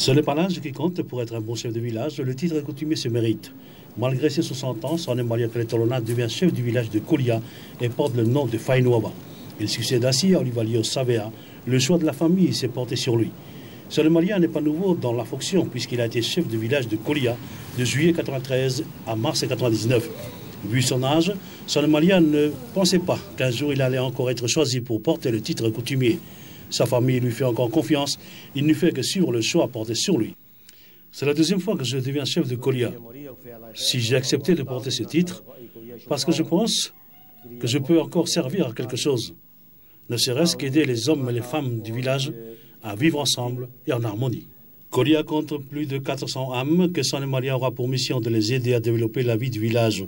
Ce n'est pas l'âge qui compte pour être un bon chef de village. Le titre coutumier se mérite. Malgré ses 60 ans, Soane Malia Keletolona devient chef du village de Kolia et porte le nom de Fainouaba. Il succède ainsi à Olivalio Savea. Le choix de la famille s'est porté sur lui. Soane Malia n'est pas nouveau dans la fonction puisqu'il a été chef du village de Kolia de juillet 1993 à mars 1999. Vu son âge, Soane Malia ne pensait pas qu'un jour il allait encore être choisi pour porter le titre coutumier. Sa famille lui fait encore confiance, il ne fait que suivre le choix porté sur lui. C'est la deuxième fois que je deviens chef de Kolia. Si j'ai accepté de porter ce titre, parce que je pense que je peux encore servir à quelque chose, ne serait-ce qu'aider les hommes et les femmes du village à vivre ensemble et en harmonie. Kolia compte plus de 400 âmes que Soane Malia aura pour mission de les aider à développer la vie du village.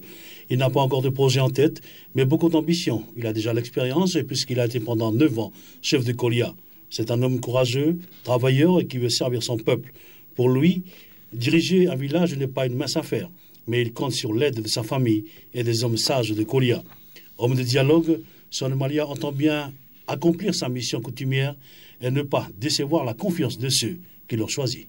Il n'a pas encore de projet en tête, mais beaucoup d'ambition. Il a déjà l'expérience puisqu'il a été pendant 9 ans chef de Kolia. C'est un homme courageux, travailleur et qui veut servir son peuple. Pour lui, diriger un village n'est pas une mince affaire, mais il compte sur l'aide de sa famille et des hommes sages de Kolia. Homme de dialogue, Soane Malia entend bien accomplir sa mission coutumière et ne pas décevoir la confiance de ceux qui l'ont choisi.